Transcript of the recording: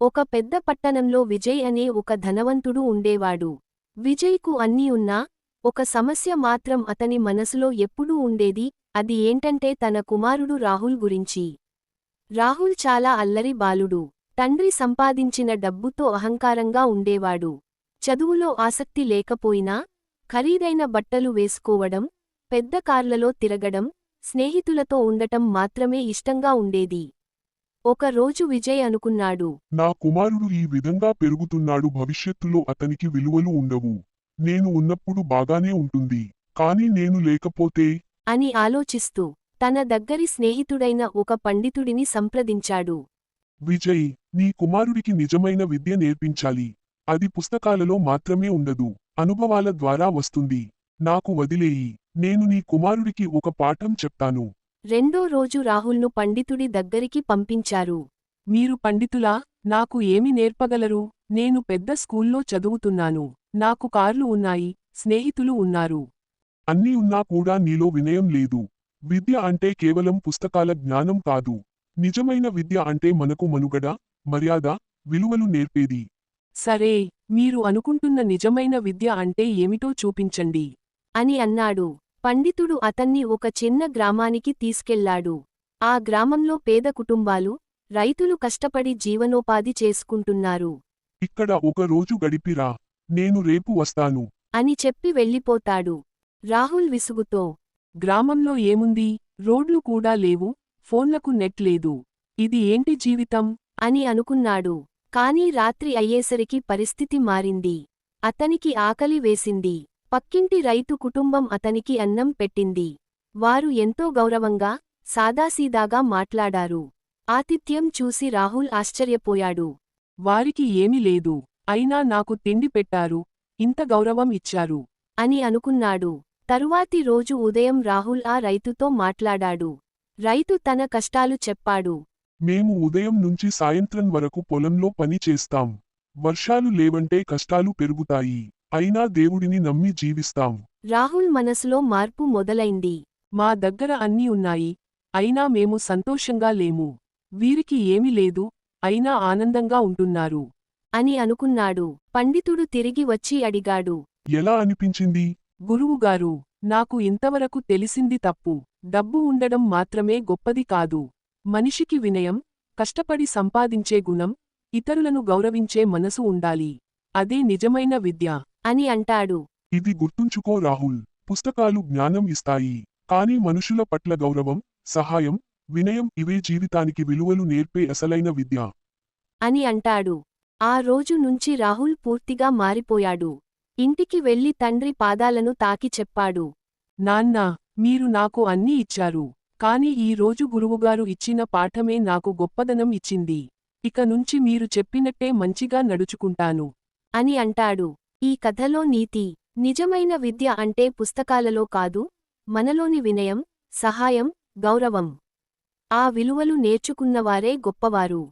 ఒక పెద్ద పట్టణంలో విజయ్ అనే ఒక ధనవంతుడు ఉండేవాడు. విజయ్కు అన్నీ ఉన్నా, ఒక సమస్య మాత్రం అతని మనసులో ఎప్పుడూ ఉండేది, అది ఏంటంటే తన కుమారుడు రాహుల్ గురించి. రాహుల్ చాలా అల్లరి బాలుడు. తండ్రి సంపాదించిన డబ్బుతో అహంకారంగా ఉండేవాడు. చదువులో ఆసక్తి లేకపోయినా, ఖరీదైన బట్టలు వేసుకోవడం, పెద్ద కార్లలో తిరగడం, స్నేహితులతో ఉండటం మాత్రమే ఇష్టంగా ఉండేది. ఒక రోజు విజయ్ అనుకున్నాడు, నా కుమారుడు ఈ విధంగా పెరుగుతున్నాడు, భవిష్యత్తులో అతనికి విలువలు ఉండవు. నేను ఉన్నప్పుడు బాగానే ఉంటుంది, కానీ నేను లేకపోతే. అని ఆలోచిస్తూ, తన దగ్గరి స్నేహితుడైన ఒక పండితుడిని సంప్రదించాడు. విజయ్, నీ కుమారుడికి నిజమైన విద్య నేర్పించాలి. అది పుస్తకాలలో మాత్రమే ఉండదు, అనుభవాల ద్వారా వస్తుంది. నాకు వదిలేయి, నేను నీ కుమారుడికి ఒక పాఠం చెప్తాను. రెండో రోజు రాహుల్ను పండితుడి దగ్గరికి పంపించారు. మీరు పండితులా? నాకు ఏమి నేర్పగలరు? నేను పెద్ద స్కూల్లో చదువుతున్నాను. నాకు కార్లు ఉన్నాయి, స్నేహితులు ఉన్నారు. అన్నీ ఉన్నా కూడా నీలో వినయం లేదు. విద్య అంటే కేవలం పుస్తకాల జ్ఞానం కాదు. నిజమైన విద్య అంటే మనకు మనుగడ, మర్యాద, విలువలు నేర్పేది. సరే, మీరు అనుకుంటున్న నిజమైన విద్య అంటే ఏమిటో చూపించండి. అని అన్నాడు. పండితుడు అతన్ని ఒక చిన్న గ్రామానికి తీసుకెళ్లాడు. ఆ గ్రామంలో పేద కుటుంబాలు, రైతులు కష్టపడి జీవనోపాధి చేసుకుంటున్నారు. ఇక్కడ ఒక రోజు గడిపిరా, నేను రేపు వస్తాను. అని చెప్పి వెళ్ళిపోతాడు. రాహుల్ విసుగుతో, గ్రామంలో ఏముంది? రోడ్లు కూడా లేవు, ఫోన్లకు నెట్ లేదు. ఇది ఏంటి జీవితం? అని అనుకున్నాడు. కానీ రాత్రి అయ్యేసరికి పరిస్థితి మారింది. అతనికి ఆకలి వేసింది. పక్కింటి రైతు కుటుంబం అతనికి అన్నం పెట్టింది. వారు ఎంతో గౌరవంగా, సాదాసీదాగా మాట్లాడారు. ఆతిథ్యం చూసి రాహుల్ ఆశ్చర్యపోయాడు. వారికి ఏమీ లేదు, అయినా నాకు తిండి పెట్టారు, ఇంత గౌరవం ఇచ్చారు. అని అనుకున్నాడు. తరువాతి రోజు ఉదయం రాహుల్ ఆ రైతుతో మాట్లాడాడు. రైతు తన కష్టాలు చెప్పాడు. మేము ఉదయం నుంచి సాయంత్రం వరకు పొలంలో పని చేస్తాం. వర్షాలు లేవంటే కష్టాలు పెరుగుతాయి. అయినా దేవుడిని నమ్మి జీవిస్తాం. రాహుల్ మనసులో మార్పు మొదలైంది. మా దగ్గర అన్నీ ఉన్నాయి, అయినా మేము సంతోషంగా లేము. వీరికి ఏమీ లేదు, అయినా ఆనందంగా ఉంటున్నారు. అని అనుకున్నాడు. పండితుడు తిరిగి వచ్చి అడిగాడు. ఎలా అనిపించింది? గురువుగారు, నాకు ఇంతవరకు తెలిసింది తప్పు. డబ్బు ఉండడం మాత్రమే గొప్పది కాదు. మనిషికి వినయం, కష్టపడి సంపాదించే గుణం, ఇతరులను గౌరవించే మనసు ఉండాలి. అదే నిజమైన విద్య. అని అంటాడు. ఇది గుర్తుంచుకో రాహుల్, పుస్తకాలు జ్ఞానం ఇస్తాయి, కానీ మనుషుల పట్ల గౌరవం, సహాయం, వినయం ఇవే జీవితానికి విలువలు నేర్పే అసలైన విద్య. అని అంటాడు. ఆ రోజు నుంచి రాహుల్ పూర్తిగా మారిపోయాడు. ఇంటికి వెళ్లి తండ్రి పాదాలను తాకి చెప్పాడు. నాన్నా, మీరు నాకు అన్నీ ఇచ్చారు, కాని ఈ రోజు గురువుగారు ఇచ్చిన పాఠమే నాకు గొప్పదనం ఇచ్చింది. ఇక నుంచి మీరు చెప్పినట్టే మంచిగా నడుచుకుంటాను. అని అంటాడు. ఈ కథలో నీతి: నిజమైన విద్య అంటే పుస్తకాలలో కాదు, మనలోని వినయం, సహాయం, గౌరవం. ఆ విలువలు నేర్చుకున్నవారే గొప్పవారు.